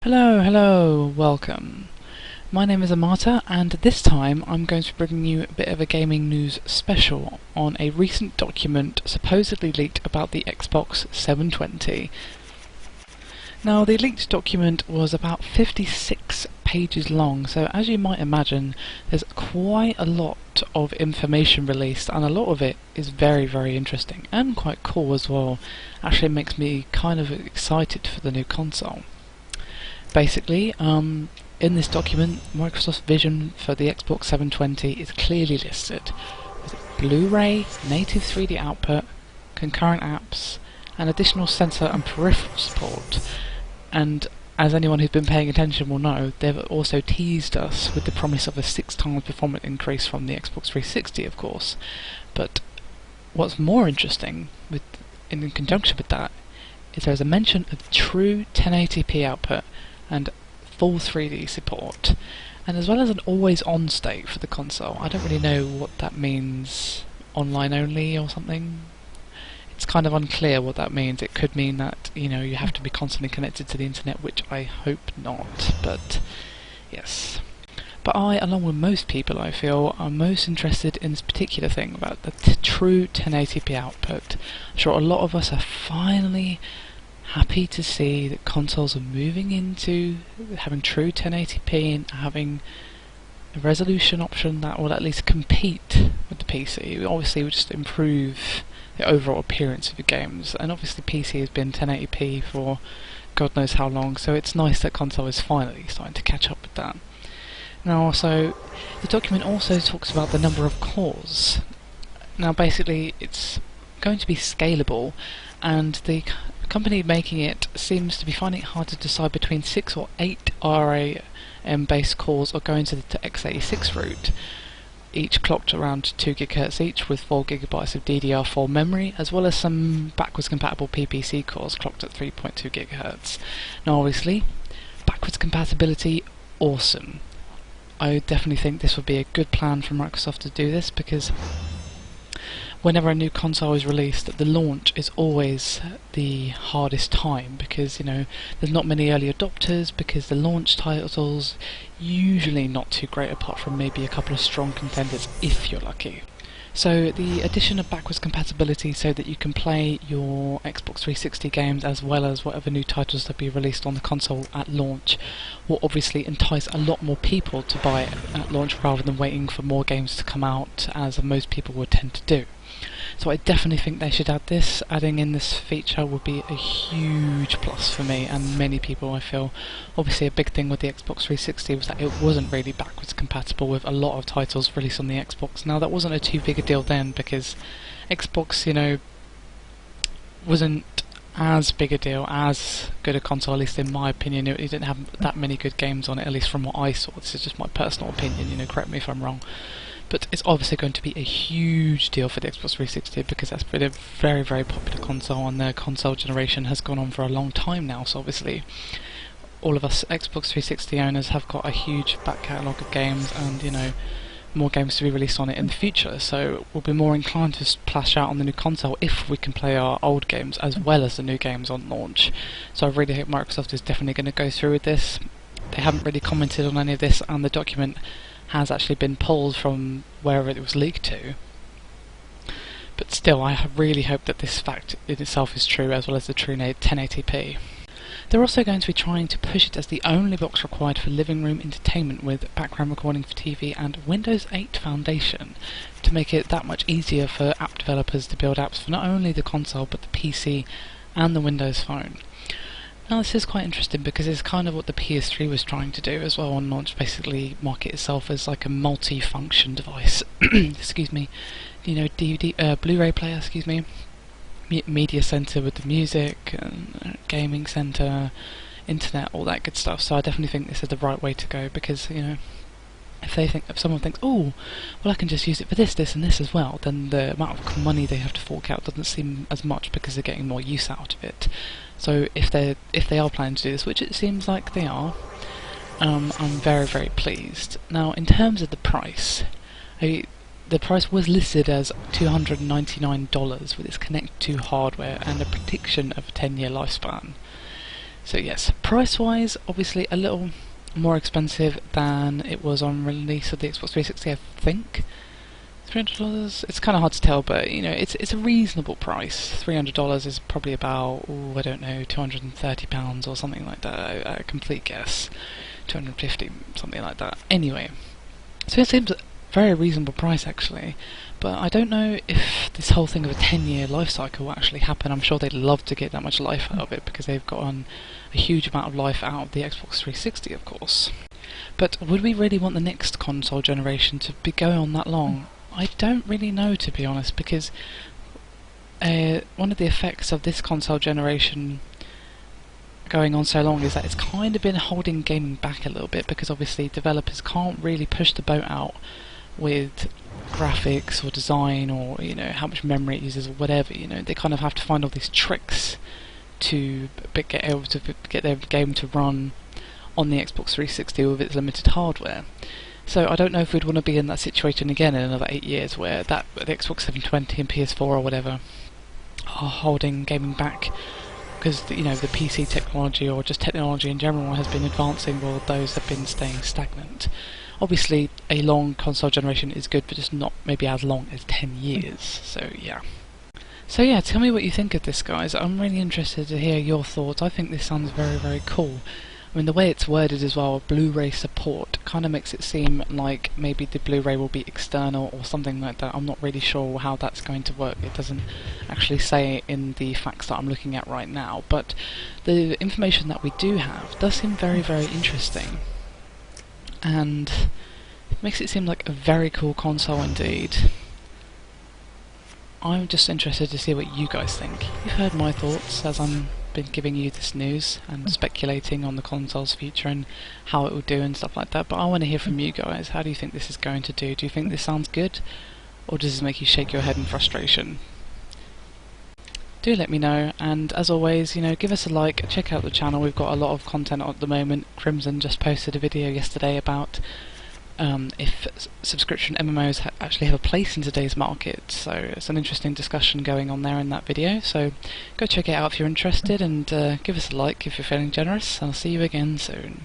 Hello, welcome. My name is Amata, and this time I'm going to be bringing you a bit of a gaming news special on a recent document supposedly leaked about the Xbox 720. Now, the leaked document was about 56 pages long, so as you might imagine, there's quite a lot of information released, and a lot of it is very interesting, and quite cool as well. Actually, it makes me kind of excited for the new console. Basically, in this document, Microsoft's vision for the Xbox 720 is clearly listed, with Blu-ray, native 3D output, concurrent apps, and additional sensor and peripheral support. And as anyone who's been paying attention will know, they've also teased us with the promise of a 6 times performance increase from the Xbox 360, of course. But what's more interesting, in conjunction with that, is there's a mention of true 1080p output and full 3D support, and as well as an always-on state for the console. I don't really know what that means, online only or something. It's kind of unclear what that means. It could mean that, you have to be constantly connected to the internet, which I hope not, but yes. But I, along with most people, I feel, are most interested in this particular thing about the true 1080p output. I'm sure a lot of us are finally happy to see that consoles are moving into having true 1080p and having a resolution option that will at least compete with the PC. Obviously, it would just improve the overall appearance of the games, and obviously PC has been 1080p for God knows how long, so it's nice that console is finally starting to catch up with that. Now, also, the document also talks about the number of cores. Now, basically, it's going to be scalable, and the company making it seems to be finding it hard to decide between 6 or 8 RAM-based cores or going to the x86 route, each clocked around 2 GHz each with 4 GB of DDR4 memory, as well as some backwards compatible PPC cores clocked at 3.2 GHz. Now obviously, backwards compatibility, awesome. I definitely think this would be a good plan for Microsoft to do this, because whenever a new console is released, the launch is always the hardest time, because there's not many early adopters, because the launch titles usually not too great, apart from maybe a couple of strong contenders if you're lucky. So the addition of backwards compatibility so that you can play your Xbox 360 games as well as whatever new titles that be released on the console at launch will obviously entice a lot more people to buy it at launch rather than waiting for more games to come out, as most people would tend to do. So I definitely think they should add this. Adding in this feature would be a huge plus for me and many people, I feel. Obviously a big thing with the Xbox 360 was that it wasn't really backwards compatible with a lot of titles released on the Xbox. Now that wasn't too big a deal then, because Xbox, wasn't as big a deal, as good a console, at least in my opinion. It didn't have that many good games on it, at least from what I saw. This is just my personal opinion, correct me if I'm wrong. But it's obviously going to be a huge deal for the Xbox 360, because that's been a very popular console, and the console generation has gone on for a long time now, so obviously all of us Xbox 360 owners have got a huge back catalogue of games, and more games to be released on it in the future, so we'll be more inclined to splash out on the new console if we can play our old games as well as the new games on launch. So I really hope Microsoft is definitely going to go through with this. They haven't really commented on any of this, and the document has actually been pulled from wherever it was leaked to. But still, I really hope that this fact in itself is true, as well as the true 1080p. They're also going to be trying to push it as the only box required for living room entertainment with background recording for TV and Windows 8 Foundation, to make it that much easier for app developers to build apps for not only the console but the PC and the Windows Phone. Now this is quite interesting, because it's kind of what the PS3 was trying to do as well on launch, basically market itself as like a multi-function device. Excuse me, DVD, Blu-ray player, excuse me, media center with the music, gaming center, internet, all that good stuff. So I definitely think this is the right way to go, because if someone thinks, oh, well, I can just use it for this and this as well, then the amount of money they have to fork out doesn't seem as much, because they're getting more use out of it. So if they are planning to do this, which it seems like they are, I'm very pleased. Now, in terms of the price, the price was listed as $299 with its connected to hardware and a prediction of a 10-year lifespan. So yes, price-wise, obviously a little more expensive than it was on release of the Xbox 360, I think. $300, it's kind of hard to tell, but you know, it's a reasonable price. $300 is probably about, I don't know, £230 or something like that, a complete guess. 250, something like that. Anyway, so it seems a very reasonable price actually, but I don't know if this whole thing of a 10-year life cycle will actually happen. I'm sure they'd love to get that much life out of it because they've gotten a huge amount of life out of the Xbox 360, of course. But would we really want the next console generation to be going on that long? I don't really know, to be honest, because one of the effects of this console generation going on so long is that it's kind of been holding gaming back a little bit, because obviously developers can't really push the boat out with graphics or design, or you know, how much memory it uses or whatever. You know, they kind of have to find all these tricks to get able to get their game to run on the Xbox 360 with its limited hardware. So I don't know if we'd want to be in that situation again in another 8 years, where the Xbox 720 and PS4 or whatever are holding gaming back, because you know, the PC technology or just technology in general has been advancing, while those have been staying stagnant. Obviously, a long console generation is good, but just not maybe as long as 10 years. So yeah. So yeah, tell me what you think of this, guys. I'm really interested to hear your thoughts. I think this sounds very, very cool. I mean, the way it's worded as well, Blu-ray support, kind of makes it seem like maybe the Blu-ray will be external or something like that. I'm not really sure how that's going to work. It doesn't actually say in the facts that I'm looking at right now, but the information that we do have does seem very, very interesting, and it makes it seem like a very cool console indeed. I'm just interested to see what you guys think. You've heard my thoughts as I'm been giving you this news and speculating on the console's future and how it will do and stuff like that, but I want to hear from you guys. How do you think this is going to do? Do you think this sounds good, or does this make you shake your head in frustration? Do let me know, and as always, you know, give us a like, check out the channel. We've got a lot of content at the moment. Crimson just posted a video yesterday about if subscription MMOs actually have a place in today's market, so it's an interesting discussion going on there in that video, so go check it out if you're interested, and give us a like if you're feeling generous, and I'll see you again soon.